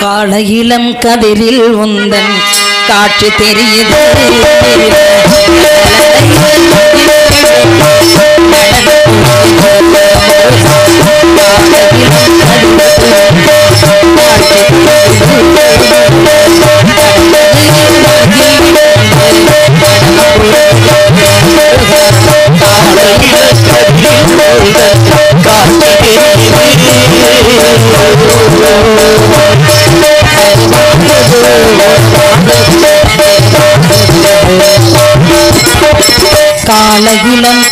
கால இளம் கதிரில் உந்தன் காட்சி தெரியுது காலகிலம்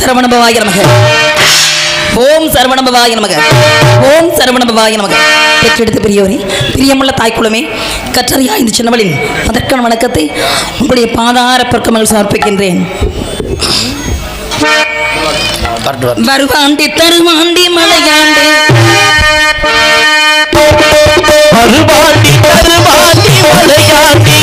சரவணபவாய நமக. ஓம் சரவணபவாய நமக. ஓம் சரவணபவாய நமக. பெற்றெடுத்த பெரியோரே, பிரியமுள்ள தாய்க்குளமே, கற்றறியா இந்த சின்னவளின் அதற்கான வணக்கத்தை உங்களுடைய பாதார பற்கமகள் சமர்ப்பிக்கின்றேன். வருவாண்டி தருவாண்டி மலையாண்டி வருவாண்டி தருவாண்டி மலையாண்டி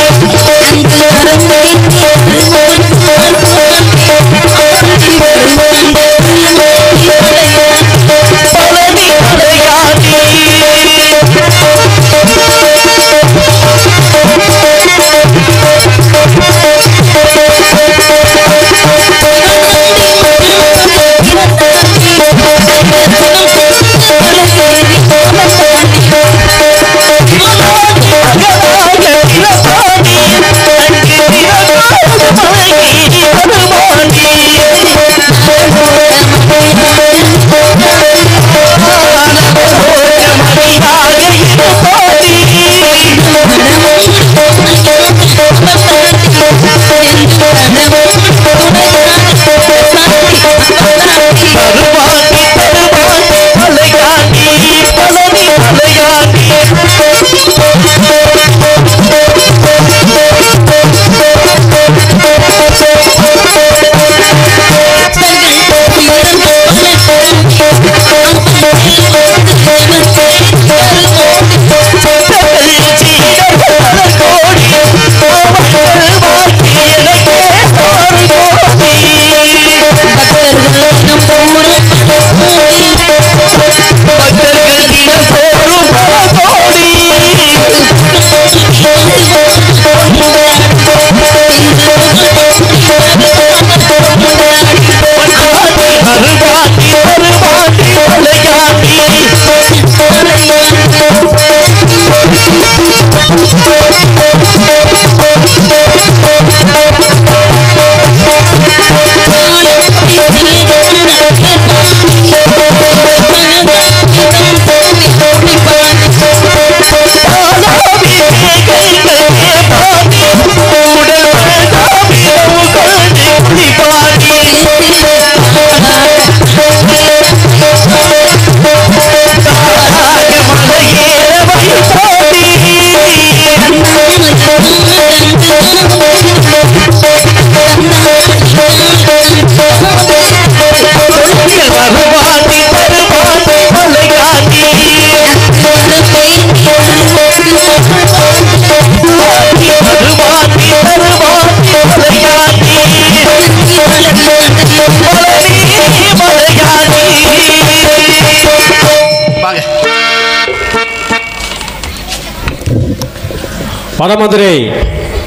வடமதுரை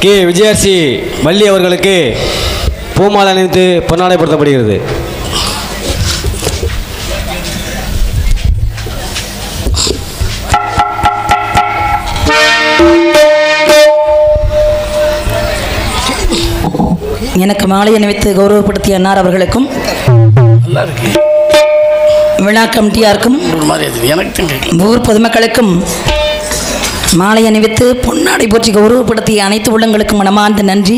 கே விஜயரசி வள்ளி அவர்களுக்கு பூமாலை அணிவித்து பொன்னாடைப்படுத்தப்படுகிறது. எனக்கு மாலை அணிவித்து கௌரவப்படுத்திய அன்னார் அவர்களுக்கும் விழா கமிட்டியாருக்கும் ஊர் பொதுமக்களுக்கும் மாலை அணிவித்து பொன்னாடை போற்றி கௌரவப்படுத்திய அனைத்து உள்ளங்களுக்கும் மனமார்ந்த நன்றி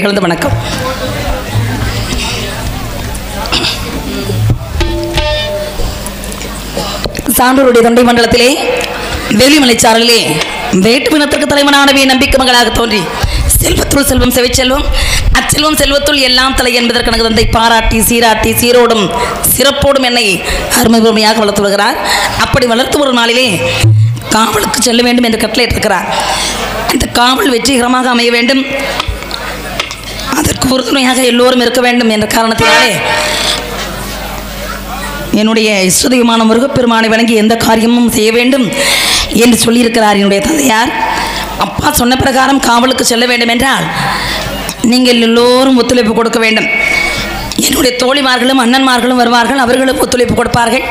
கலந்த வணக்கம். சான்றோருடைய தொண்டை மண்டலத்திலே வேலிமலைச்சாரலிலே வேட்டுவினத்திற்கு தலைவனானவே நம்பிக்கை மகளாக தோன்றி செல்வத்துள் செல்வம் செவிச்செல்வம் அச்செல்வம் செல்வத்துள் எல்லாம் தலை என்பதற்கு எனக்கு தந்தை பாராட்டி சீராட்டி சீரோடும் சிறப்போடும் என்னை அருமையாக வளர்த்து வருகிறார். அப்படி வளர்த்து ஒரு நாளிலே காவலுக்கு செல்ல வேண்டும் என்று கட்டளையிட்டிருக்கிறார். அந்த காவல் வெற்றிகரமாக அமைய வேண்டும், அதற்கு உறுதுணையாக எல்லோரும் இருக்க வேண்டும் என்ற காரணத்தினாலே என்னுடைய இஷ்டதெய்வமான முருகப்பெருமானை வணங்கி எந்த காரியமும் செய்ய வேண்டும் என்று சொல்லியிருக்கிறார் என்னுடைய தந்தையார். அப்பா சொன்ன பிரகாரம் காவலுக்கு செல்ல வேண்டும் என்றால் நீங்கள் எல்லோரும் ஒத்துழைப்பு கொடுக்க வேண்டும். என்னுடைய தோழிமார்களும் அண்ணன்மார்களும் வருவார்கள், அவர்களும் ஒத்துழைப்பு கொடுப்பார்கள்.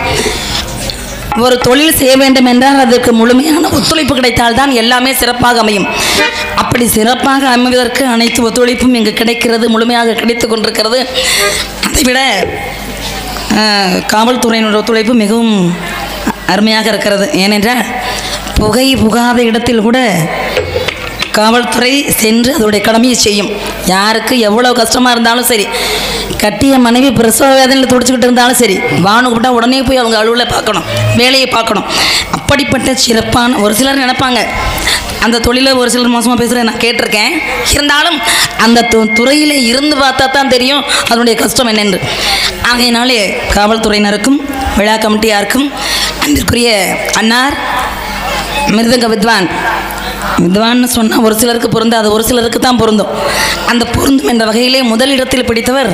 ஒரு தொழில் செய்ய வேண்டும் என்றால் அதற்கு முழுமையான ஒத்துழைப்பு கிடைத்தால்தான் எல்லாமே சிறப்பாக அமையும். அப்படி சிறப்பாக அமைவதற்கு அனைத்து ஒத்துழைப்பும் இங்கு கிடைக்கிறது, முழுமையாக கிடைத்து கொண்டிருக்கிறது. அதைவிட காவல்துறையினுடைய ஒத்துழைப்பு மிகவும் அருமையாக இருக்கிறது. ஏனென்றால் புகை புகாத இடத்தில் கூட காவல்துறை சென்று அதோடைய கடமையை செய்யும். யாருக்கு எவ்வளோ கஷ்டமாக இருந்தாலும் சரி, கட்டிய மனைவி பிரசவ வேதனையில் துடிச்சுக்கிட்டு இருந்தாலும் சரி, வானுக்கிட்டா உடனே போய் அவங்க அலுவலை பார்க்கணும், வேலையை பார்க்கணும். அப்படிப்பட்ட சிறப்பான ஒரு சிலர் நினைப்பாங்க, அந்த தொழிலை ஒரு சிலர் மோசமாக பேசுகிறேன் நான் கேட்டிருக்கேன். இருந்தாலும் அந்த துறையில் இருந்து பார்த்தா தான் தெரியும் அதனுடைய கஷ்டம் என்னென்று. ஆகையினாலே காவல்துறையினருக்கும் விழா கமிட்டியாருக்கும் அன்பிற்குரிய அன்னார் மிருதங்க வித்வான்னு சொன்னால் ஒரு சிலருக்கு பொருந்தாது, ஒரு சிலருக்கு தான் பொருந்தும். அந்த பொருந்தும் என்ற வகையிலே முதலிடத்தில் பிடித்தவர்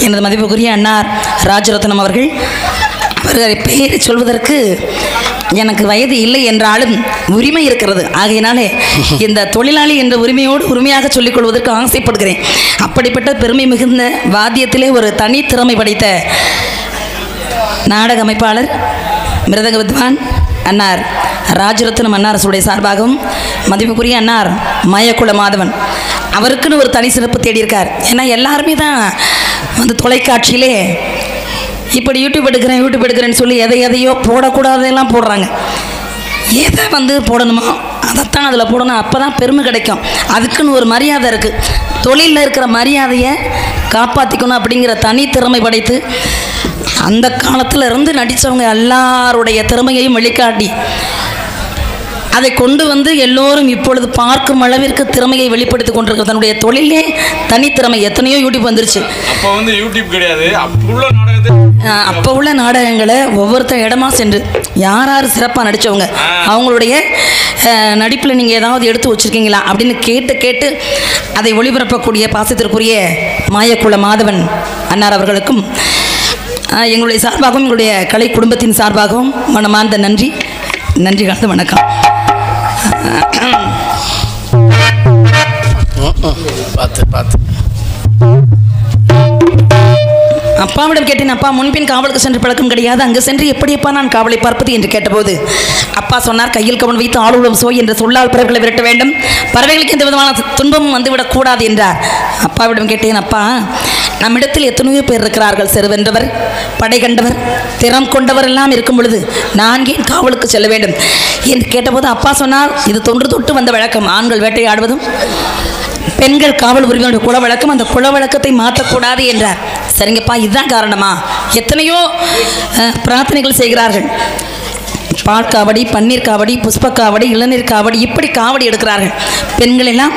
எனது மதிப்புக்குரிய அன்னார் ராஜரத்னம் அவர்கள். அவர்களை பெயரை சொல்வதற்கு எனக்கு வயது இல்லை என்றாலும் உரிமை இருக்கிறது. ஆகையினாலே இந்த தொழிலாளி என்ற உரிமையாக சொல்லிக் கொள்வதற்கு ஆசைப்படுகிறேன். அப்படிப்பட்ட பெருமை மிகுந்த வாத்தியத்திலே ஒரு தனி திறமை படைத்த நாடக அமைப்பாளர் மிருதங்க வித்வான் அன்னார் ராஜரத்னம் அன்னாரசுடைய சார்பாகவும் மதிப்புக்குரிய அன்னார் மயக்குள மாதவன் அவருக்குன்னு ஒரு தனி சிறப்பு தேடியிருக்கார். ஏன்னா எல்லாருமே தான் வந்து தொலைக்காட்சியிலே இப்படி யூடியூப் எடுக்கிறேன்னு சொல்லி எதையோ போடக்கூடாதெல்லாம் போடுறாங்க. எதை வந்து போடணுமோ அதைத்தான் அதில் போடணும், அப்போ தான் பெருமை கிடைக்கும். அதுக்குன்னு ஒரு மரியாதை இருக்குது. தொழிலில் இருக்கிற மரியாதையை காப்பாற்றிக்கணும் அப்படிங்கிற தனி திறமை படைத்து அந்த காலத்தில் இருந்து நடித்தவங்க எல்லாருடைய திறமையையும் வெளிக்காட்டி அதை கொண்டு வந்து எல்லோரும் இப்பொழுது பார்க்கும் அளவிற்கு திறமையை வெளிப்படுத்தி கொண்டிருக்கிற தன்னுடைய தொழிலே தனித்திறமை. எத்தனையோ யூடியூப் வந்துருச்சு. அப்போ வந்து யூடியூப் கிடையாது. அப்போ உள்ள நாடகங்களை ஒவ்வொருத்தர் இடமா சென்று யார் சிறப்பாக நடித்தவங்க அவங்களுடைய நடிப்பில் நீங்கள் ஏதாவது எடுத்து வச்சுருக்கீங்களா அப்படின்னு கேட்டு அதை ஒளிபரப்பக்கூடிய பாசத்திற்குரிய மாயக்குள மாதவன் அன்னார் அவர்களுக்கும் எங்களுடைய சார்பாகவும் எங்களுடைய கலை குடும்பத்தின் சார்பாகவும் மனமார்ந்த நன்றி கலந்து வணக்கம். அப்பாவிடம் கேட்டேன், அப்பா முன்பின் காவலுக்கு சென்று பழக்கம் கிடையாது, அங்கு சென்று எப்படியப்பா நான் காவலை பார்ப்பது என்று கேட்டபோது அப்பா சொன்னார், கையில் கவன் வைத்து ஆளுடன் சோய் என்ற சொல்லால் பறவைகளை விரட்ட வேண்டும், பறவைகளுக்கு எந்த விதமான துன்பமும் வந்துவிடக்கூடாது என்றார். அப்பாவிடம் கேட்டேன், அப்பா நம்மிடத்தில் எத்தனையோ பேர் இருக்கிறார்கள், செருவென்றவர், படை கண்டவர், திறம் கொண்டவர் எல்லாம் இருக்கும் பொழுது நான் ஏன் காவலுக்கு செல்ல வேண்டும் என்று கேட்டபோது அப்பா சொன்னார், இது தொன்று தொட்டு வந்த வழக்கம், ஆண்கள் வேட்டையாடுவதும் பெண்கள் காவல் உரிமையோட குல வழக்கம், அந்த குல வழக்கத்தை மாற்றக்கூடாது என்றார். சரிங்கப்பா, இதுதான் காரணமா? எத்தனையோ பிரார்த்தனைகள் செய்கிறார்கள். பால் காவடி, பன்னீர் காவடி, புஷ்ப காவடி, இளநீர் காவடி, இப்படி காவடி எடுக்கிறார்கள். பெண்கள் எல்லாம்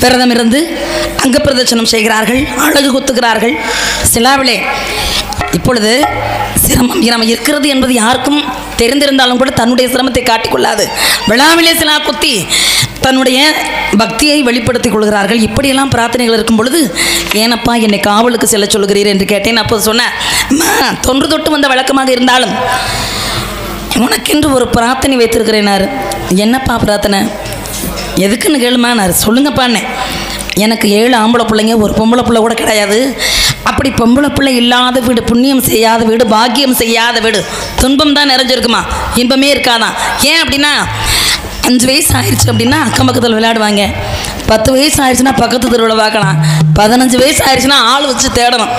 விரதம் இருந்து அங்க பிரதட்சணம் செய்கிறார்கள், அழகு குத்துகிறார்கள். சிலாவிலே இப்பொழுது சிரமம் இருக்கிறது என்பது யாருக்கும் தெரிந்திருந்தாலும் கூட தன்னுடைய சிரமத்தை காட்டிக்கொள்ளாது. விழாவிலே சிலா குத்தி தன்னுடைய பக்தியை வெளிப்படுத்திக் கொள்கிறார்கள். இப்படியெல்லாம் பிரார்த்தனைகள் இருக்கும் பொழுது ஏனப்பா என்னை காவலுக்கு செல்ல சொல்கிறீர் என்று கேட்டேன். அப்போது சொன்னேன், தொன்று தொட்டு வந்த வழக்கமாக இருந்தாலும் உனக்கென்று ஒரு பிரார்த்தனை வைத்திருக்கிறேனார். என்னப்பா பிரார்த்தனை? எதுக்குன்னு கேளுமானார். சொல்லுங்கப்பான்னே. எனக்கு 7 ஆம்பளை பிள்ளைங்க, ஒரு பொம்பளை பிள்ளை கூட கிடையாது. அப்படி பொம்பளை பிள்ளை இல்லாத வீடு, புண்ணியம் செய்யாத வீடு, பாக்கியம் செய்யாத வீடு, துன்பம் தான் நிறைஞ்சிருக்குமா, இன்பமே இருக்காதான். ஏன் அப்படின்னா 5 வயசு ஆயிடுச்சு அப்படின்னா அக்கம் பக்கத்தில் விளையாடுவாங்க, 10 வயசு ஆயிடுச்சுன்னா பக்கத்து தெருவில் பார்க்கலாம், 15 வயசு ஆயிடுச்சுன்னா ஆள் வச்சு தேடணும்.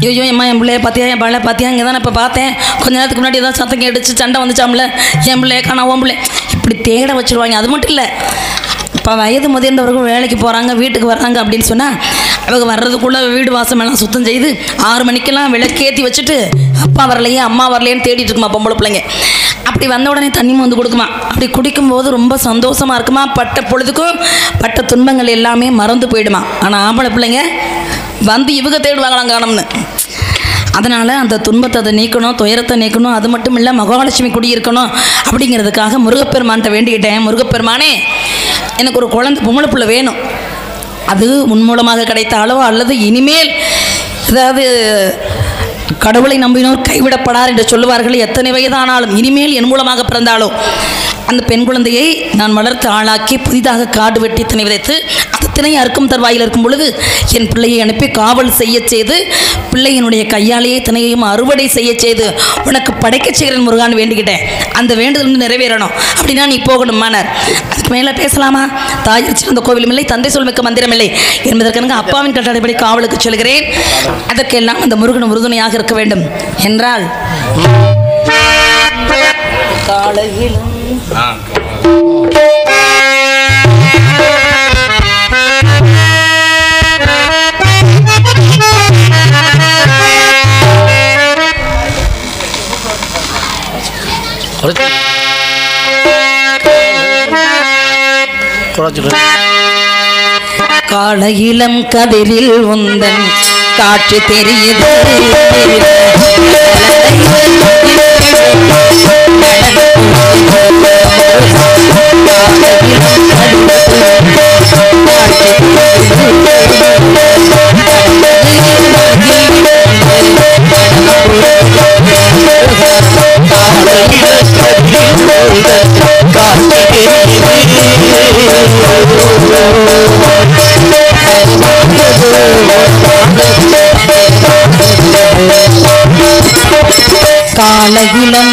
ஐயோ அம்மா என் பிள்ளைய பார்த்தியா, என் பிள்ளை பார்த்தியா, இங்கே தானே இப்போ பார்த்தேன், கொஞ்ச நேரத்துக்கு முன்னாடி ஏதாவது சத்தம் கேட்டுச்சு, சண்டை வந்துச்சாம்ல, என் பிள்ளைய காணா, ஓன் பிள்ளை, இப்படி தேட வச்சுருவாங்க. அது மட்டும் இல்லை, இப்போ வயது முதிர்ந்தவர்கள் வேலைக்கு போகிறாங்க, வீட்டுக்கு வர்றாங்க அப்படின்னு சொன்னால் அவங்க வர்றதுக்குள்ளே வீடு வாசம் எல்லாம் சுத்தம் செய்து 6 மணிக்கெல்லாம் விளக்கேற்றி வச்சுட்டு அப்பா வரலையே அம்மா வரலையேன்னு தேடிட்டு இருக்குமா பொம்பளை பிள்ளைங்க. அப்படி வந்த உடனே தண்ணி வந்து கொடுக்குமா. அப்படி குடிக்கும்போது ரொம்ப சந்தோஷமாக இருக்குமா. பட்ட பொழுதுக்கும் பட்ட துன்பங்கள் எல்லாமே மறந்து போயிடுமா. ஆனால் ஆம்பளை பிள்ளைங்க வந்து இவங்க தேடுவாங்களாம் காணம்னு. அதனால் அந்த துன்பத்தை அதை நீக்கணும், துயரத்தை நீக்கணும். அது மட்டும் இல்லை, மகாலட்சுமி குடியிருக்கணும் அப்படிங்கிறதுக்காக முருகப்பெருமான்கிட்ட வேண்டிக்கிட்டேன். முருகப்பெருமானே, எனக்கு ஒரு குழந்தை பொம்பளை பிள்ளை வேணும். அது உன் மூலமாக கிடைத்தாலோ அல்லது இனிமேல் அதாவது கடவுளை நம்பினோர் கைவிடப்படார் என்று சொல்லுவார்கள். எத்தனை வயதானாலும் இனிமேல் என் மூலமாக பிறந்தாலோ அந்த பெண் குழந்தையை நான் வளர்த்து ஆளாக்கி புதிதாக காடு வெட்டி திணை விதைத்து அந்த திணை அறுக்கும் தருவாயில் இருக்கும் பொழுது என் பிள்ளையை அனுப்பி காவல் செய்ய செய்து பிள்ளையினுடைய கையாலேயே திணையையும் அறுவடை செய்ய செய்து உனக்கு படைக்க செய்கிறேன் முருகான்னு வேண்டிக்கிட்டேன். அந்த வேண்டுதல் நிறைவேறணும். அப்படின்னா நீ போகணும் மானார். அதுக்கு மேலே பேசலாமா? தாயிற் சிறந்த கோவிலும் இல்லை, தந்தை சொல்மிக்க மந்திரம் இல்லை என்பதற்கு அப்பாவின் கட்டளைப்படி காவலுக்கு செல்கிறேன். அதற்கெல்லாம் அந்த முருகன் உறுதுணையாக இருக்க வேண்டும் என்றால் காலையிலும் காலையிலம் கதிரில் உந்தன் காட்சி தெரியுது காலையிலம்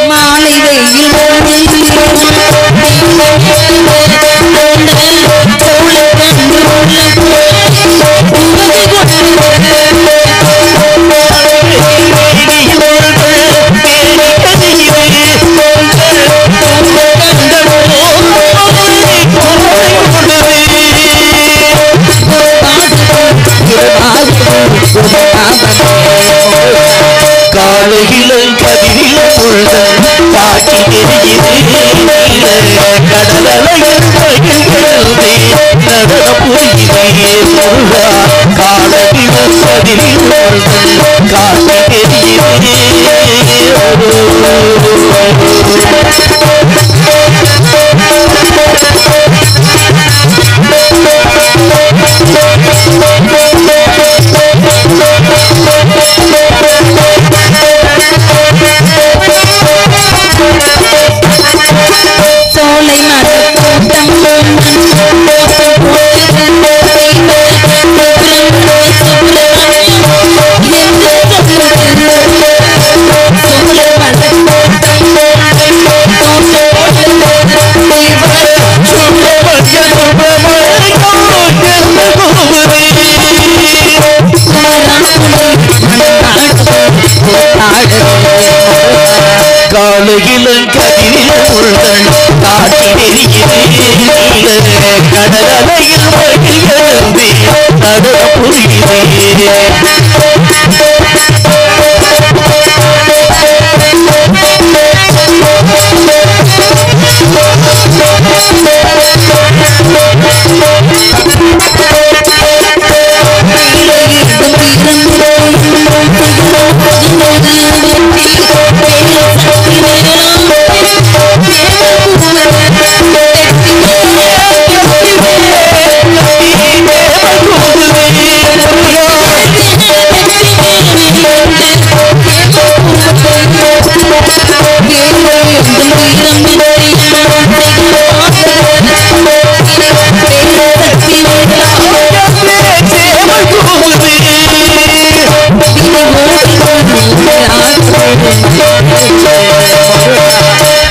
மாலை வெயில் காலையிலும் கதிரிலும் உள்தன் காட்சி தெரியுது கடலையில் மகிழ்ந்தே நடன புரியுதே முருகா காலையிலும் கதிரிலும் உள்தன் காட்சி தெரியுதே சோலை மரக்கூட்டம் காலையிலும் கதிரிலும் உள்தன் காட்சி தெரியுதே கடலையில் மகிழ்ந்தே நடன புரியுதே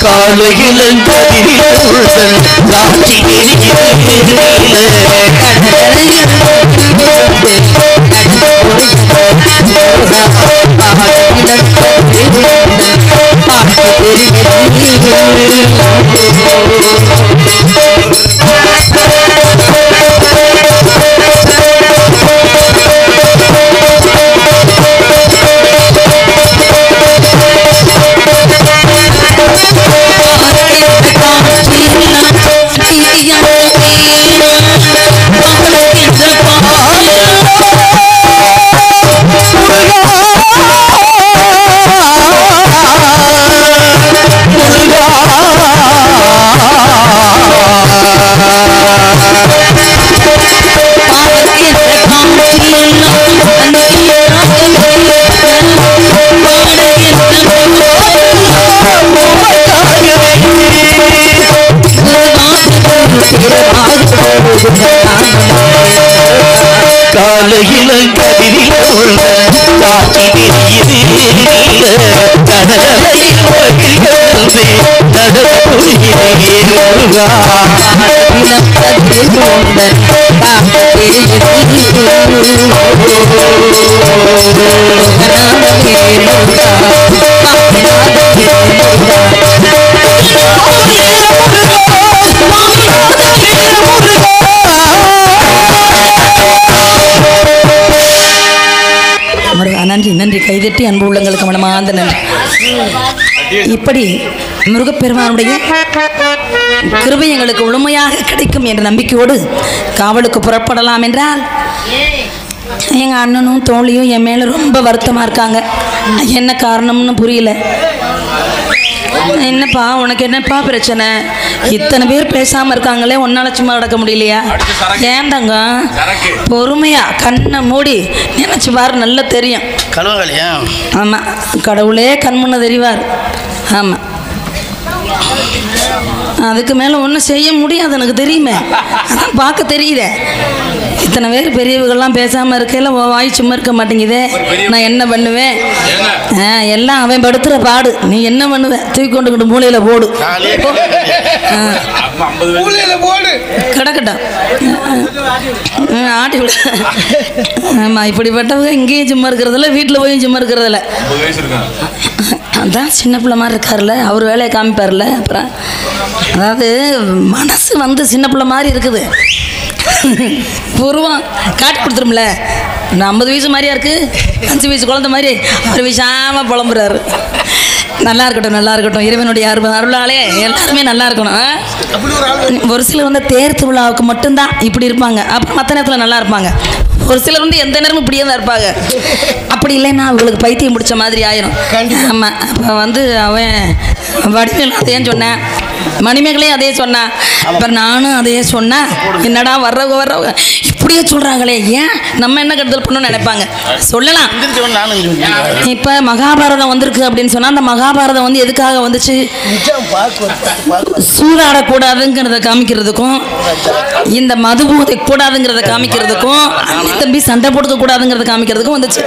காலையிலும் கதிரிலும் உள்தன் காட்சி தெரியுதே காலையிலும் கதிரிலும் உள்தன் காட்சி தெரியுதே கடலையில் மகிழ்ந்தே நடன புரியுதே முருகா காலையிலம் கதிரில் உந்தன் காட்சி நன்றி நன்றி. கைதட்டி அன்பு உள்ளங்களுக்கு மனமார்ந்த நன்றி. இப்படி முருகப்பெருமானுடைய கிருபை எங்களுக்கு முழுமையாக கிடைக்கும் என்ற நம்பிக்கையோடு காவலுக்கு புறப்படலாம் என்றால் எங்கள் அண்ணனும் தோழியும் என் மேலே ரொம்ப வருத்தமாக இருக்காங்க. என்ன காரணம்னு புரியல. என்னப்பா உனக்கு என்னப்பா பிரச்சனை? இத்தனை பேர் பேசாமல் இருக்காங்களே, ஒன்னால சும்மா நடக்க முடியலையா? ஏந்தாங்க பொறுமையா கண்ணை மூடி நினைச்சு பாரு, நல்லா தெரியும். ஆமாம், கடவுளே கண்முன்ன தெரிவார். ஆமாம், அதுக்கு மேலே ஒன்றும் செய்ய முடியாது, எனக்கு தெரியுமே. அதான் பார்க்க தெரியுதே. இத்தனை பேர் பெரியவர்கள்லாம் பேசாமல் இருக்கையில் வாய் சும்மா இருக்க மாட்டேங்குதே. நான் என்ன பண்ணுவேன்? எல்லாம் அவன் படுத்துகிற பாடு. நீ என்ன பண்ணுவ? தூக்கி கொண்டு மூலையில் போடு. கிடக்கட்டும், ஆட்டி விட. ஆமாம், இப்படிப்பட்டவங்க இங்கேயும் சும்மா இருக்கிறதில்ல, வீட்டில் போய் சும்மா இருக்கிறதில்ல. அதான் சின்ன பிள்ளை மாதிரி இருக்கார்ல, அவர் வேலையை காமிப்பார்ல. அப்புறம் அதாவது மனசு வந்து சின்ன பிள்ளை மாதிரி இருக்குது. பூர்வம் காட்டி கொடுத்துரும்ல. 50 வயசு மாதிரியா இருக்கு, 5 வயசு குழந்தை மாதிரி அவர் விஷாம புலம்புறாரு. நல்லா இருக்கட்டும், நல்லா இருக்கட்டும். இறைவனுடைய அருளாலே எல்லாருமே நல்லா இருக்கணும். ஒரு சிலர் வந்து தேர் திருவிழாவுக்கு மட்டும்தான் இப்படி இருப்பாங்க, அப்புறம் மற்ற நேரத்தில் நல்லா இருப்பாங்க. ஒரு சிலர் வந்து எந்த நேரமும் இப்படியே தான் இருப்பாங்க. அப்படி இல்லைன்னா அவங்களுக்கு பைத்தியம் பிடிச்ச மாதிரி ஆயிரும். ஆமாம், அப்போ வந்து அவன் வடிவேல் அதையும் சொன்னேன், மணிமேகலையும் அதே சொன்னான், அப்புறம் நானும் அதையே சொன்னேன். என்னடா வர்றவங்க இப்படியே சொல்கிறாங்களே, ஏன் நம்ம என்ன கெடுதல் பண்ணணும்னு நினைப்பாங்க. சொல்லலாம். இப்போ மகாபாரதம் வந்திருக்கு அப்படின்னு சொன்னால், அந்த மகாபாரதம் வந்து எதுக்காக வந்துச்சு? சூதாடக்கூடாதுங்கிறத காமிக்கிறதுக்கும், இந்த மது போதை கூடாதுங்கிறத காமிக்கிறதுக்கும், தம்பி சண்டை போட்டுக்க கூடாதுங்கிறத காமிக்கிறதுக்கும் வந்துச்சு.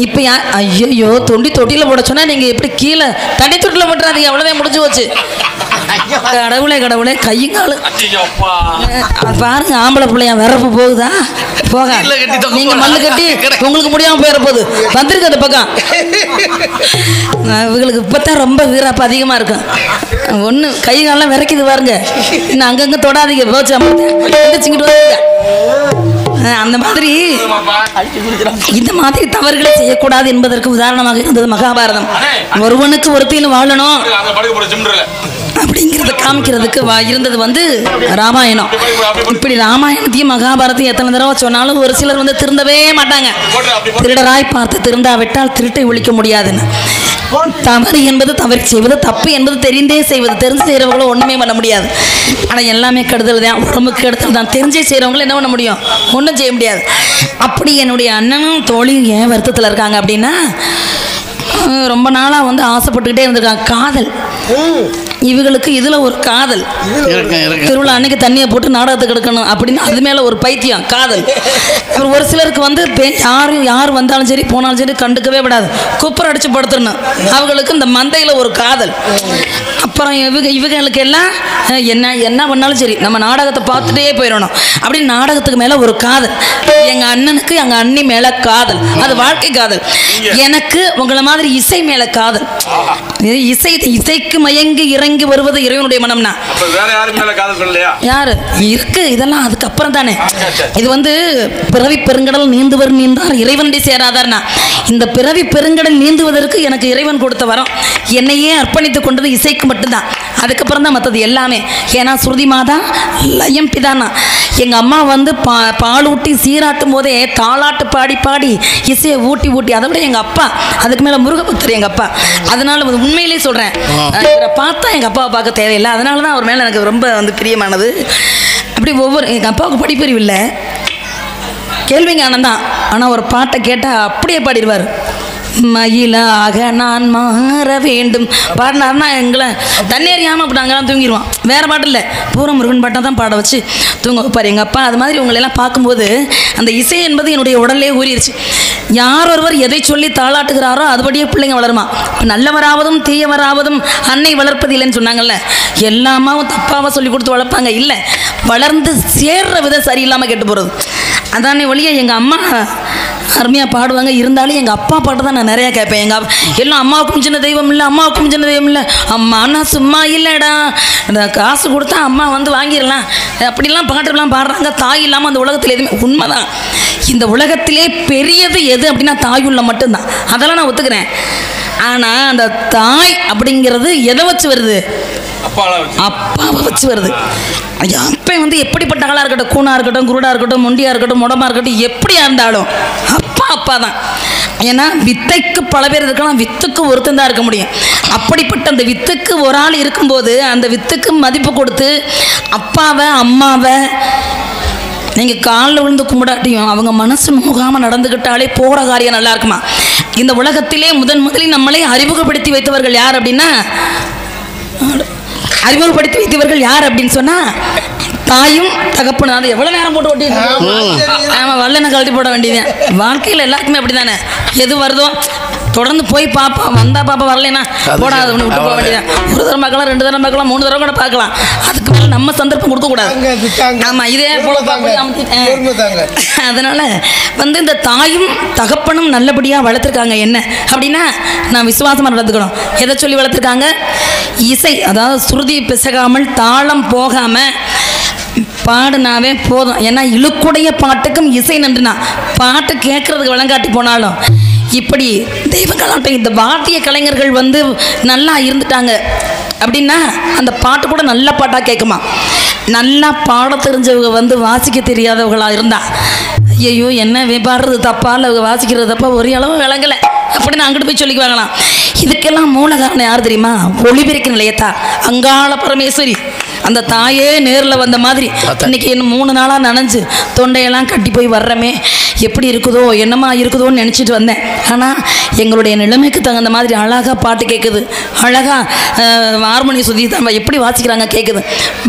இப்போ ஐயோ தொட்டியில் போட சொன்னால் நீங்கள் எப்படி கீழே தண்ணி தொட்டியில் போட்டுறாதீங்க, அவ்வளோதான் முடிஞ்சு போச்சு. கடவுளே கடவுளே, கையுங்காலு பாருங்க. ஆம்பளை பிள்ளையா விரப்பு போகுதா? போக நீங்க மல்லு கட்டி உங்களுக்கு முடியாம போயிட போகுது. வந்திருக்கு அந்த பக்கம். இவங்களுக்கு இப்பதான் ரொம்ப வீராப்பு அதிகமா இருக்கும். ஒண்ணு கை காலம் விரைக்குது பாருங்க. இன்னும் அங்கங்க தொடாதீங்க, போச்சு சிங்கிட்டு வருங்க. அந்த மாதிரி இந்த மாதிரி தவறுகளை செய்யக்கூடாது என்பதற்கு உதாரணமாக இருந்தது மகாபாரதம். ஒருவனுக்கு ஒருத்தின்னு வாழணும் அப்படிங்கிறத காமிக்கிறதுக்கு இருந்தது வந்து ராமாயணம். இப்படி ராமாயணத்தையும் மகாபாரத்தையும் எத்தனை தடவை சொன்னாலும் ஒரு சிலர் வந்து திருந்தவே மாட்டாங்க. திருடராய் பார்த்து திருந்தாவிட்டால் திருட்டை ஒழிக்க முடியாதுன்னு. தவறு என்பது தவறு செய்வது, தப்பு என்பது தெரிந்தே செய்வது. தெரிஞ்சு செய்கிறவங்களும் ஒன்றுமே பண்ண முடியாது. ஆனால் எல்லாமே கெடுதல் தான், உடம்புக்கு கெடுதல் தான். தெரிஞ்சே செய்கிறவங்களும் என்ன பண்ண முடியும்? ஒன்றும் செய்ய முடியாது. அப்படி என்னுடைய அண்ணனும் தோழியும் ஏன் வருத்தத்தில் இருக்காங்க அப்படின்னா, ரொம்ப நாளாக வந்து ஆசைப்பட்டுக்கிட்டே இருந்திருக்காங்க. காதல் இவங்களுக்கு இதில் ஒரு காதல். திருவிழா அன்னைக்கு தண்ணியை போட்டு நாடகத்துக்கு எடுக்கணும் அப்படின்னு அது மேலே ஒரு பைத்தியம், காதல். அப்புறம் ஒரு சிலருக்கு வந்து யார் வந்தாலும் சரி போனாலும் சரி கண்டுக்கவே விடாது, குப்பரை அடித்து படுத்துடணும். அவங்களுக்கு இந்த மந்தையில் ஒரு காதல். அப்புறம் இவங்களுக்கு எல்லாம் என்ன பண்ணாலும் சரி நம்ம நாடகத்தை பார்த்துட்டே போயிடணும் அப்படின்னு நாடகத்துக்கு மேலே ஒரு காதல். எங்கள் அண்ணனுக்கு எங்கள் அண்ணி மேலே காதல், அது வாழ்க்கை காதல். எனக்கு உங்களை மாதிரி இசை மேலே காதல். இசைக்கு மயங்கி இறங்கி வருவது இறைவனுடைய மனம்னா யாரு இருக்கு? இதெல்லாம் அதுக்கப்புறம் தானே. இது வந்து பிறவி பெருங்கடல் நீந்துவர் நீந்தார் இறைவனுடைய சேராதார்னா, இந்த பிறவி பெருங்கடல் நீந்துவதற்கு எனக்கு இறைவன் கொடுத்த வரம். என்னையே அர்ப்பணித்துக் கொண்டது இசைக்கு மட்டும்தான். அதுக்கப்புறம் தான் மற்றது எல்லாமே. ஏன்னா ஸ்ருதி மாதா லயம் பிதானா. எங்கள் அம்மா வந்து பால் ஊட்டி சீராட்டும் போதே தாளாட்டு பாடி பாடி இசையை ஊட்டி ஊட்டி, அதை விட எங்கள் அப்பா அதுக்கு மேலே முருகபக்தர் எங்கள் அப்பா. அதனால உண்மையிலேயே சொல்கிறேன், இவரை பார்த்தா எங்கள் அப்பாவை பார்க்க தேவையில்லை. அதனால தான் அவர் மேலே எனக்கு ரொம்ப வந்து பிரியமானது. அப்படி எங்கள் அப்பாவுக்கு படிப்பறிவு இல்லை, கேள்விங்க ஆனந்தான். ஆனால் ஒரு பாட்டை கேட்டால் அப்படியே பாடிடுவார். மயிலாக நான் மாற வேண்டும் பாடினார்னா எங்களை தண்ணேறியாமல் அப்படி நாங்கள்லாம் தூங்கிடுவோம். வேறு பாட்டு இல்லை, பூரா முருகன் பாட்டை தான் பாட வச்சு தூங்க வைப்பார் எங்கள் அப்பா. அது மாதிரி உங்களெல்லாம் பார்க்கும்போது அந்த இசை என்பது என்னுடைய உடலே ஊறிடுச்சு. யார் ஒருவர் எதை சொல்லி தாளாட்டுகிறாரோ அதுபடியே பிள்ளைங்க வளருமா. நல்லவராவதும் தீயவராவதும் அன்னை வளர்ப்பது இல்லைன்னு சொன்னாங்கல்ல, எல்லாமாவும் தப்பாக சொல்லி கொடுத்து வளர்ப்பாங்க. இல்லை, வளர்ந்து சேர்ற விதம் சரியில்லாமல் கெட்டு போகிறது. அதானே ஒழிய எங்கள் அம்மா அருமையாக பாடுவாங்க. இருந்தாலும் எங்கள் அப்பா பாட்டு தான் நான் நிறையா கேட்பேன். எல்லாம் அம்மாவுக்கும் சின்ன தெய்வம் இல்லை, அம்மாவுக்கும் சின்ன தெய்வம் இல்லை, அம்மானா சும்மா இல்லைடா, இந்த காசு கொடுத்தா அம்மா வந்து வாங்கிடலாம், அப்படிலாம் பாட்டுலாம் பாடுறாங்க. தாய் இல்லாமல் அந்த உலகத்தில் எதுவுமே உண்மைதான். இந்த உலகத்திலே பெரியது எது அப்படின்னா தாயுள்ள மட்டும்தான். அதெல்லாம் நான் ஒத்துக்கிறேன். ஆனால் அந்த தாய் அப்படிங்கிறது எதை வச்சு வருது? அப்பாவை வச்சு வருது. அப்போ வந்து எப்படிப்பட்ட ஆளாக இருக்கட்டும், கூணாக இருக்கட்டும், குருடாக இருக்கட்டும், முண்டியாக இருக்கட்டும், முடமாக இருக்கட்டும், எப்படியா இருந்தாலும் அப்பா தான். ஏன்னா வித்தைக்கு பல பேர் இருக்கலாம், வித்துக்கு ஒருத்தன் தான் இருக்க முடியும். அப்படிப்பட்ட அந்த வித்துக்கு ஒரு ஆள் இருக்கும்போது அந்த வித்துக்கு மதிப்பு கொடுத்து அப்பாவை அம்மாவை நீங்கள் காலில் விழுந்து கும்பிடாட்டியும் அவங்க மனசு நோகாமல் நடந்துக்கிட்டாலே போகிற காரியம் நல்லா இருக்குமா? இந்த உலகத்திலே முதலில் நம்மளை அறிமுகப்படுத்தி வைத்தவர்கள் யார் அப்படின்னா, அறிமுகப்படுத்தி வைத்தவர்கள் யார் அப்படின்னு சொன்னா தாயும் தகப்பனும். அது எவ்வளோ நேரம் போட்டு ஓட்டிட்டு ஆமாம், வல்லனை கழட்டி போட வேண்டியதுதான். வாழ்க்கையில் எல்லாருக்குமே அப்படி தானே. எது வருதோ தொடர்ந்து போய் பார்ப்போம். வந்தா பாப்பா, வரலைன்னா போடாது ஒன்று விட்டு போக வேண்டியதான். ஒரு தரம் பார்க்கலாம், 2 தரம் பார்க்கலாம், 3 தரம் கூட பார்க்கலாம். அதுக்கு மேலே நம்ம சந்தர்ப்பம் கொடுக்கக்கூடாது. ஆமாம், இதே போல அதனால வந்து இந்த தாயும் தகப்பனும் நல்லபடியாக வளர்த்துருக்காங்க. என்ன அப்படின்னா நான் விசுவாசமாக நடந்துக்கணும். எதை சொல்லி வளர்த்துருக்காங்க? இசை, அதாவது சுருதி பிசகாமல் தாளம் போகாமல் பாடுனாவே போதும். ஏன்னா இழுக்குடைய பாட்டுக்கும் இசை நன்றுனா பாட்டு கேட்கறதுக்கு வழங்காட்டி போனாலும் இப்படி தெய்வங்களாட்டம் இந்த வாத்திய கலைஞர்கள் வந்து நல்லா இருந்துட்டாங்க அப்படின்னா அந்த பாட்டு கூட நல்ல பாட்டாக கேட்குமா. நல்லா பாட தெரிஞ்சவங்க வந்து வாசிக்க தெரியாதவர்களாக இருந்தா ஐயோ என்ன பாடுறது தப்பா இல்லை வாசிக்கிறது தப்பா ஒரு அளவு விளங்கலை அப்படின்னு அங்கிட்டு போய் சொல்லிக்குவாங்களாம். இதுக்கெல்லாம் மூல காரணம் யார் தெரியுமா? ஒளிபெருக்க நிலையத்தா அங்காள பரமேஸ்வரி. அந்த தாயே நேரில் வந்த மாதிரி இன்னைக்கு என்ன 3 நாளாக நனைஞ்சு தொண்டையெல்லாம் கட்டி போய் வர்றமே, எப்படி இருக்குதோ என்னமா இருக்குதோன்னு நினச்சிட்டு வந்தேன். ஆனால் எங்களுடைய நிலைமைக்கு தகுந்த மாதிரி அழகாக பாட்டு கேட்குது, அழகாக ஹார்மோனி சுதி நம்ம எப்படி வாசிக்கிறாங்க கேட்குது,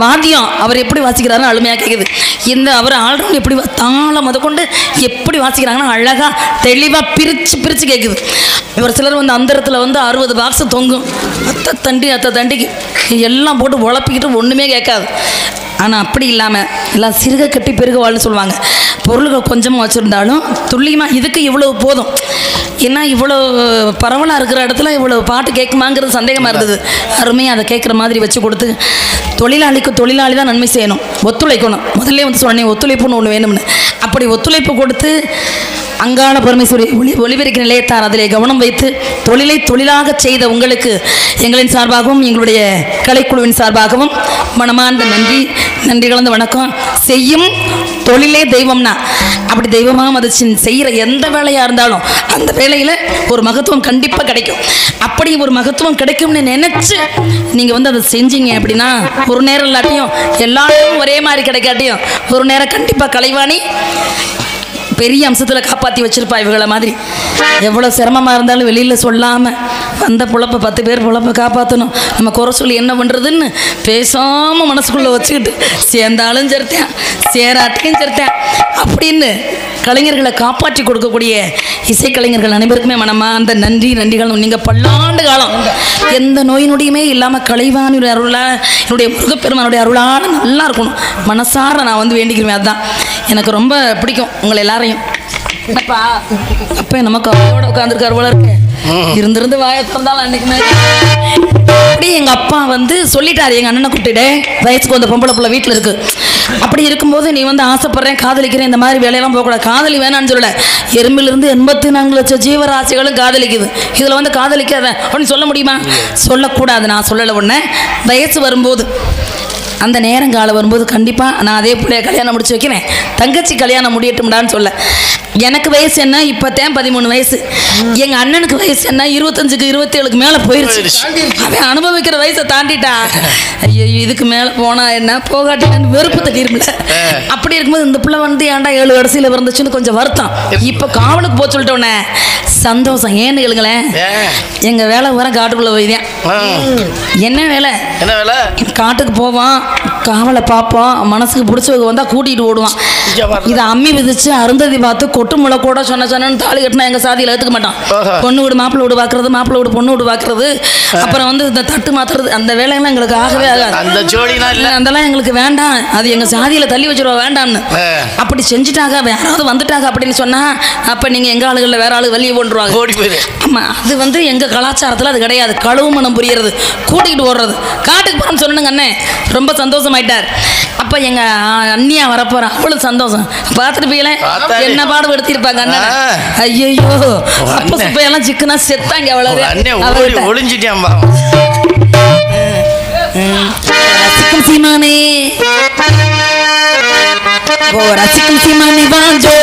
வாத்தியம் அவர் எப்படி வாசிக்கிறாருன்னு அழுமையாக கேட்குது. இந்த அவர் ஆல்ரவுண்ட் எப்படி தாளம் முதற்கொண்டு எப்படி வாசிக்கிறாங்கன்னா அழகாக தெளிவாக பிரித்து கேட்குது. இவர் சிலர் வந்து அந்தரத்தில் வந்து 60 பாக்ஸ் தொங்கும், அத்தை தண்டிக்கு எல்லாம் போட்டு உழப்பிக்கிட்டு ஒன்றுமே கேட்காது. ஆனால் அப்படி இல்லாமல் எல்லாம் சிறுக கட்டி பெருக வாழ்னு சொல்லுவாங்க. பொருள்கள் கொஞ்சமாக வச்சுருந்தாலும் துல்லியமாக இதுக்கு இவ்வளோ போதும். ஏன்னா இவ்வளோ பரவலாக இருக்கிற இடத்துல இவ்வளோ பாட்டு கேட்குமாங்கிறது சந்தேகமாக இருந்தது. அருமையாக அதை கேட்குற மாதிரி வச்சு கொடுத்து தொழிலாளிக்கு தொழிலாளி தான் நன்மை செய்யணும், ஒத்துழைக்கணும். முதல்ல வந்து சொன்னேன் ஒத்துழைப்புன்னு ஒன்று வேணும்னு. அப்படி ஒத்துழைப்பு கொடுத்து அங்காள பரமேஸ்வரி ஒளிபெருக்க நிலையத்தார் அதிலே கவனம் வைத்து தொழிலை தொழிலாக செய்த உங்களுக்கு எங்களின் சார்பாகவும் எங்களுடைய கலைக்குழுவின் சார்பாகவும் மனமார்ந்த நன்றி கலந்த வணக்கம். செய்யும் தொழிலே தெய்வம்னா அப்படி தெய்வமாக அது செய்கிற எந்த வேலையாக இருந்தாலும் அந்த வேலையில் ஒரு மகத்துவம் கண்டிப்பாக கிடைக்கும். அப்படி ஒரு மகத்துவம் கிடைக்கும்னு நினச்சி நீங்கள் வந்து அதை செஞ்சீங்க அப்படின்னா ஒரு நேரம் இல்லாட்டியும் எல்லாரும் ஒரே மாதிரி கிடைக்காட்டியும் ஒரு நேரம் கண்டிப்பாக கலைவாணி பெரிய அம்சத்தில் காப்பாற்றி வச்சுருப்பா. இவங்களை மாதிரி எவ்வளோ சிரமமாக இருந்தாலும் வெளியில் சொல்லாமல் வந்த பொழப்பை 10 பேர் பொழப்பை காப்பாற்றணும். நம்ம குறை சொல்லி என்ன பண்ணுறதுன்னு பேசாமல் மனசுக்குள்ளே வச்சுக்கிட்டு சேர்ந்தாலும் சேர்த்தேன் சேராட்டையும் சேர்த்தேன் அப்படின்னு கலைஞர்களை காப்பாற்றி கொடுக்கக்கூடிய இசைக்கலைஞர்கள் அனைவருக்குமே மனமார்ந்த நன்றிகள். நீங்கள் பல்லாண்டு காலம் எந்த நோய் நொடியுமே இல்லாமல் கலைவாணியுடைய அருளால் என்னுடைய முருகப்பெருமானுடைய அருளால் நல்லா இருக்கணும் மனசார நான் வந்து வேண்டிக்கிறேன். அதுதான் எனக்கு ரொம்ப பிடிக்கும் உங்களை எல்லாரையும். என்னப்பா அப்போ நமக்கு அவையோட உட்காந்துருக்காரு போல இருக்கு, இருந்திருந்து வாயை திறந்தாலும் அன்னைக்குமே அப்படி எங்கள் அப்பா வந்து சொல்லிட்டாரு, எங்கள் அண்ணனை கூப்பிட்டுட்டு வயசுக்கு வந்த பொம்பளை பிள்ளை வீட்டில் இருக்கு. அப்படி இருக்கும்போது நீ வந்து ஆசைப்படுறேன் காதலிக்கிறேன் இந்த மாதிரி வேலையெல்லாம் போகக்கூடாது, காதலி வேணான்னு சொல்லலை. எறும்பிலிருந்து 84 லட்சம் ஜீவராசிகளும் காதலிக்குது, இதில் வந்து காதலிக்காத அப்படின்னு சொல்ல முடியுமா? சொல்லக்கூடாது. நான் சொல்லலை. ஒன்று வயசு வரும்போது அந்த நேரங்காலம் வரும்போது கண்டிப்பாக நான் அதே பிள்ளைய கல்யாணம் முடிச்சு வைக்கிறேன், தங்கச்சி கல்யாணம் முடியட்டும்டான்னு சொல்ல. எனக்கு வயசு என்ன இப்போ 13 வயசு, எங்கள் அண்ணனுக்கு வயசு என்ன 25க்கு 27க்கு மேலே போயிடுச்சு. அவன் அனுபவிக்கிற வயசை தாண்டிட்டா. ஐயோ இதுக்கு மேலே போனால் என்ன போகாட்டின்னு வெறுப்பு தட்டிருமில்ல. அப்படி இருக்கும்போது இந்த பிள்ளை வந்து ஏன்டா 7 கடைசியில் பிறந்துச்சுன்னு கொஞ்சம் வருத்தம். இப்போ காவலுக்கு போக சொல்லிட்டோன்னே சந்தோஷம். ஏன்னு கேளுங்களேன், எங்கள் வேலை வர காட்டுக்குள்ளே போய்தான். என்ன வேலை? காட்டுக்கு போவோம், காவலை பார்ப்போம், மனசுக்கு பிடிச்சவங்க வந்தால் கூட்டிகிட்டு ஓடுவான். இதை அம்மி விதிச்சு அருந்ததி பார்த்து கொட்டு முளை கூட சொன்னு தாலி கட்டினா எங்கள் சாதியில் ஏற்றுக்க மாட்டான். பொண்ணு வீடு மாப்பிள்ளை வீடு பார்க்குறது, மாப்பிள்ளை வீடு பொண்ணு வீடு பார்க்குறது, அப்புறம் வந்து இந்த தட்டு மாற்றுறது, அந்த வேலையெல்லாம் எங்களுக்கு ஆகவே ஆகாது. அந்த ஜோடினா இல்லை, அதெல்லாம் எங்களுக்கு வேண்டாம், அது எங்கள் சாதியில் தள்ளி வச்சுருவா வேண்டாம்னு. அப்படி செஞ்சுட்டாங்க, யாராவது வந்துட்டாங்க அப்படின்னு சொன்னால் அப்போ நீங்கள் எங்கள் ஆளுகளில் வேற ஆளு வெளியே கொண்டுருவாங்க, ஓடி போயிரு. ஆமாம், அது வந்து எங்கள் கலாச்சாரத்தில் அது கிடையாது. கழுவு மனம் புரியறது, கூட்டிகிட்டு ஓடுறது. காட்டுக்கு போகிறோம்னு சொன்னுங்க அண்ணே, ரொம்ப சந்தோஷமாயிட்டார். அப்போ எங்கள் அண்ணியா வரப்போகிறேன், அவ்வளோ சந்தோஷம். பார்த்துட்டு போயல என்ன பாடு எடுத்திருப்பாங்க அண்ணன். ஐயோ அப்போ சுப்பையெல்லாம் சிக்கனா செத்தாங்க. அவ்வளோ ஒளிஞ்சிட்டேன் ரசிக்கும் சீமானே, ஓ ரசிக்கும் சீமானே வாஞ்சோ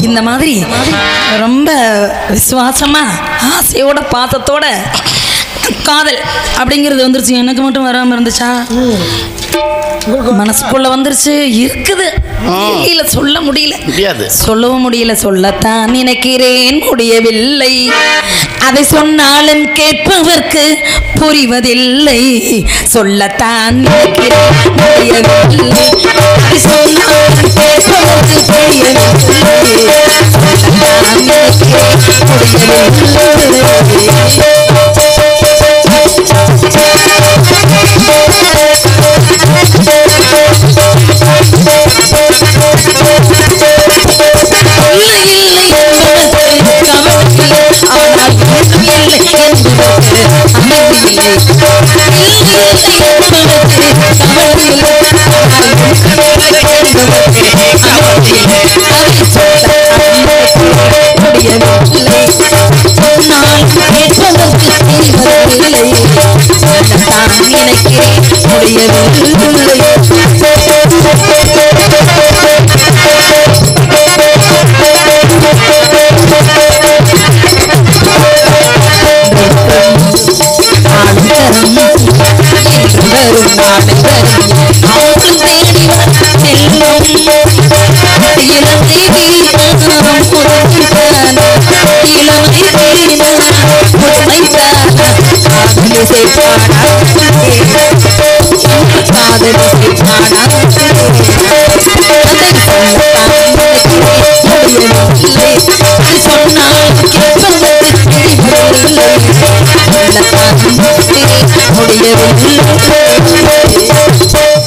இந்த மாதிரி ரொம்ப விசுவாசமா ஆசையோட பாசத்தோட காதல் அப்படிங்கிறது வந்துருச்சு. எனக்கு மட்டும் வராமல் இருந்துச்சா? மனசுக்குள்ள வந்துருச்சு, இருக்குது, வெளியில சொல்ல முடியல, சொல்லவும் முடியல. சொல்லத்தான் நினைக்கிறேன், முடியவில்லை. அதை சொன்னாலும் கேட்பவர்க்கு புரிவதில்லை. சொல்லத்தான் நினைக்கிறேன், முடியவில்லை.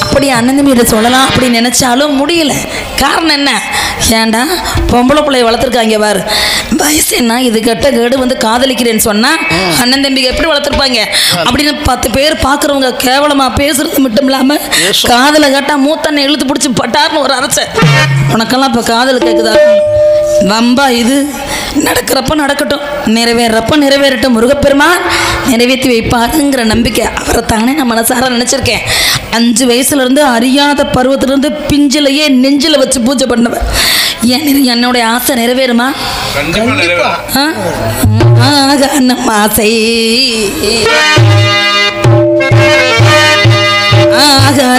அப்படி அண்ணன் தம்பி சொல்லலாம் அப்படி நினைச்சாலும் முடியல. காரணம் என்ன? ஏண்டா பொம்பளை பிள்ளைய வளர்த்துருக்காங்க பாரு, வயசு என்ன இது கெட்ட கேடு வந்து காதலிக்கிறேன்னு சொன்னா அண்ணன் தம்பிக்கு எப்படி வளர்த்துருப்பாங்க அப்படின்னு 10 பேர் பார்க்குறவங்க கேவலமா பேசுறது மட்டும் இல்லாம காதலை கேட்டா மூத்தண்ணை இழுத்து பிடிச்சி பட்டார்னு ஒரு அரைச்ச. உனக்கெல்லாம் இப்போ காதல் கேட்குதா? வம்பா இது நடக்கிறப்ப நடக்கட்டும், நிறைவேறப்ப நிறைவேறட்டும். முருகப்பெருமான் நிறைவேற்றி வைப்பாருங்கிற நம்பிக்கை அவரை தானே நான் மனசார நினச்சிருக்கேன். 5 வயசுலேருந்து அறியாத பருவத்திலேருந்து பிஞ்சிலையே நெஞ்சில் வச்சு பூஜை பண்ணுவேன். ஏன் என்னுடைய ஆசை நிறைவேறுமா? நம்ம ஆசை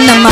நம்ம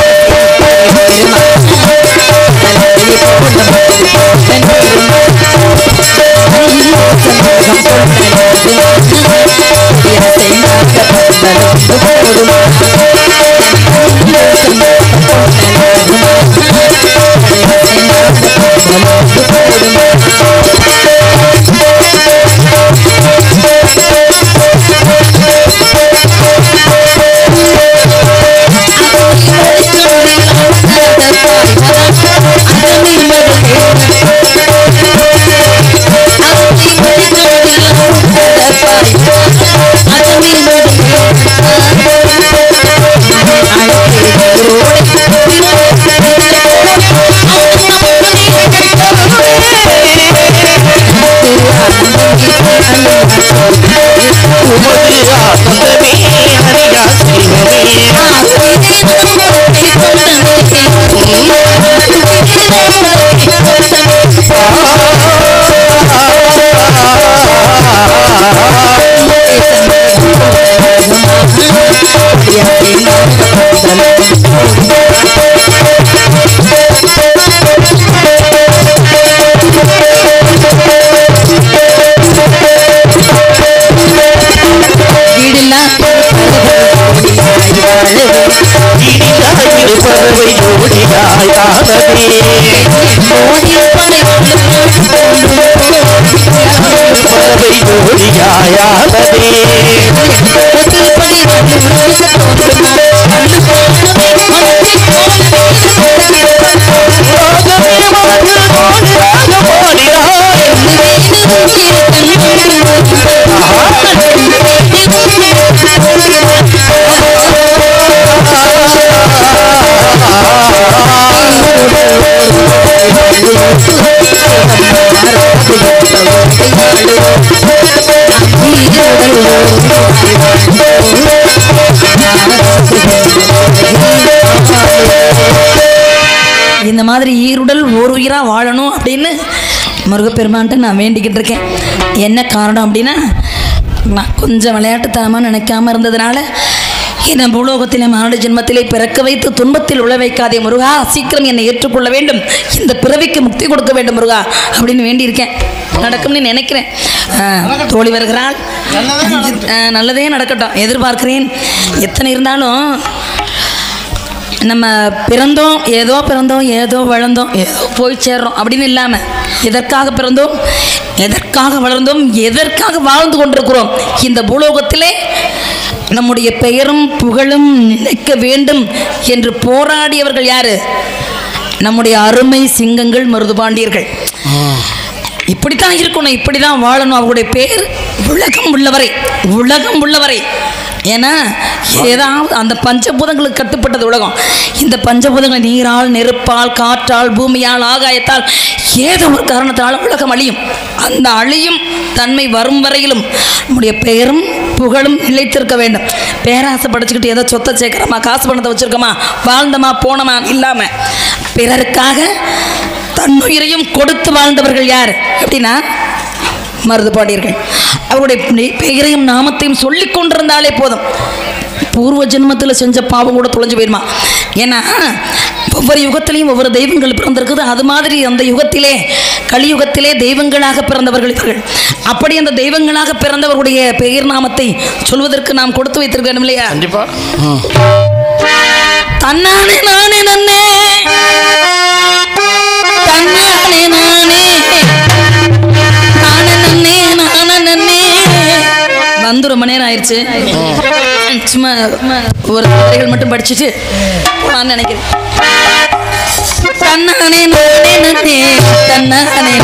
இந்த மாதிரி ஈருடல் ஓர் உயிராக வாழணும் அப்படின்னு முருகப்பெருமான்ட்டு நான் வேண்டிக்கிட்டு இருக்கேன். என்ன காரணம் அப்படின்னா, நான் கொஞ்சம் விளையாட்டுத்தனமாக நினைக்காம இருந்ததுனால என்னை பூலோகத்திலே மானுட ஜென்மத்திலே பிறக்க வைத்து துன்பத்தில் உழ வைக்காதே முருகா, சீக்கிரம் என்னை ஏற்றுக்கொள்ள வேண்டும், இந்த பிறவிக்கு முக்தி கொடுக்க வேண்டும் முருகா அப்படின்னு வேண்டியிருக்கேன். நடக்கும்னு நினைக்கிறேன். தோழி வருகிறாள், நல்லதே நடக்கட்டும் எதிர்பார்க்கிறேன். எத்தனை இருந்தாலும் நம்ம பிறந்தோம் ஏதோ வளர்ந்தோம் ஏதோ போய் சேர்றோம் அப்படின்னு இல்லாமல் எதற்காக பிறந்தோம், எதற்காக வளர்ந்தோம், எதற்காக வாழ்ந்து கொண்டிருக்கிறோம். இந்த பூலோகத்திலே நம்முடைய பெயரும் புகழும் நிலைக்க வேண்டும் என்று போராடியவர்கள் யாரு? நம்முடைய அருமை சிங்கங்கள் மருதுபாண்டியர்கள். இப்படித்தான் இருக்கணும், இப்படிதான் வாழணும். அவருடைய பேர் உலகம் உள்ளவரை. ஏன்னா ஏதாவது அந்த பஞ்சபூதங்களுக்கு கட்டுப்பட்டது உலகம். இந்த பஞ்சபூதங்கள் நீரால், நெருப்பால், காற்றால், பூமியால், ஆகாயத்தால் ஏதோ ஒரு காரணத்தால் உலகம் அழியும். அந்த அழியும் தன்மை வரும் வரையிலும் நம்முடைய பெயரும் புகழும் நிலைத்திருக்க வேண்டும். பேராசை படிச்சுக்கிட்டு ஏதோ சொத்தை சேர்க்கிறோமா, காசு பணத்தை வச்சுருக்கோமா, வாழ்ந்தமா போனமா இல்லாமல் பிறருக்காக தன்னுயிரையும் கொடுத்து வாழ்ந்தவர்கள் யார் அப்படின்னா மருதுபாண்டியர்கள். அவருடைய பெயரையும் நாமத்தையும் சொல்லி கொண்டிருந்தாலே போதும், பூர்வ ஜென்மத்தில் செஞ்ச பாவம் கூட தொலைஞ்சு போயிடுமா. ஏன்னா ஒவ்வொரு யுகத்திலையும் ஒவ்வொரு தெய்வங்கள் பிறந்திருக்குது. அது மாதிரி அந்த யுகத்திலே, கலியுகத்திலே தெய்வங்களாக பிறந்தவர்கள் இவர்கள். அப்படி அந்த தெய்வங்களாக பிறந்தவர்களுடைய பெயர் நாமத்தை சொல்வதற்கு நாம் கொடுத்து வைத்திருக்க வேண்டும் இல்லையா? கண்டிப்பா. தன்னானே நானே நன்னே, தன்னானே நானே வந்து ரொம்ப நேரம் ஆயிடுச்சு. சும்மா ஒரு கதைகள் மட்டும் படிச்சுட்டு போனான்னு நினைக்கிறேன். தன்னானே நானே நன்னே, தன்னானே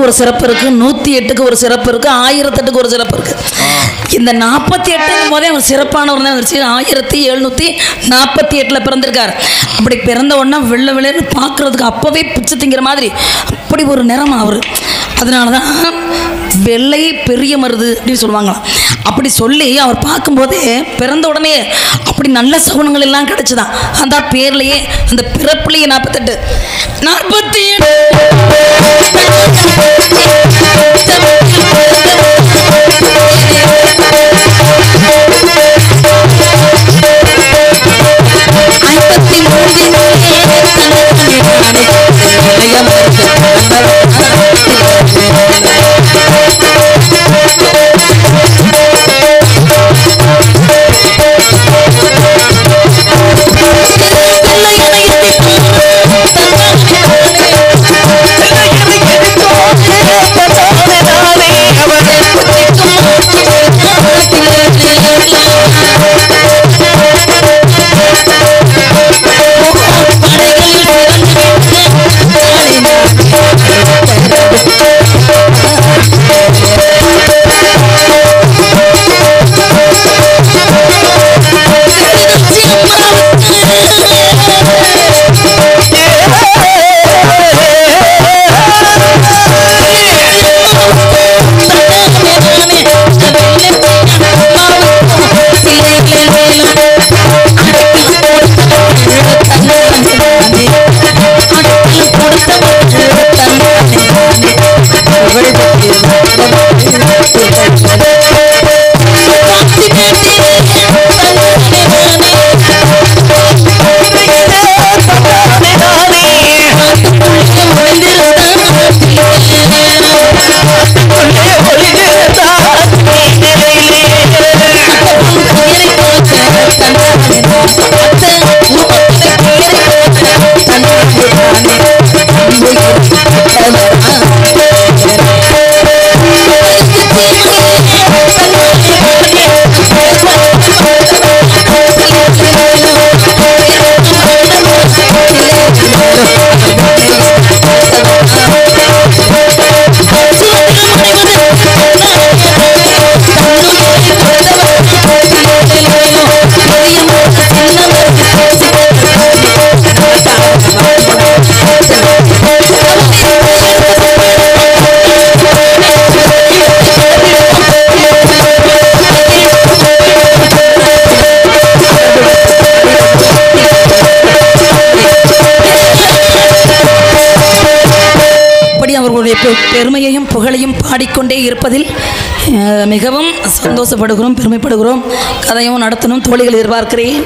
ஒரு சிறப்பு இருக்கு, 108க்கு ஒரு சிறப்பு இருக்கு, 1008க்கு ஒரு சிறப்பு இருக்கு. இந்த 48 போதே அவர் சிறப்பானவர் தான். 1748 பிறந்திருக்கார். அப்படி பிறந்த உடனே வெள்ளை வெள்ளைன்னு பார்க்கறதுக்கு அப்பவே பிச்சு திங்கிற மாதிரி அப்படி ஒரு நிறம் அவர். அதனாலதான் வெள்ளை பெரிய மருது அப்படின்னு சொல்லுவாங்களாம். அப்படி சொல்லி அவர் பார்க்கும்போதே பிறந்த உடனே அப்படி நல்ல சகுனங்கள் எல்லாம் கிடைச்சுதான். அந்த பேர்லயே அந்த பிறப்புலயே 48 Everybody பெருமையையும் புகழையும் பாடிக்கொண்டே இருப்பதில் மிகவும் சந்தோஷப்படுகிறோம், பெருமைப்படுகிறோம். கதையும் நடத்தணும் தோழிகள் எதிர்பார்க்கிறேன்.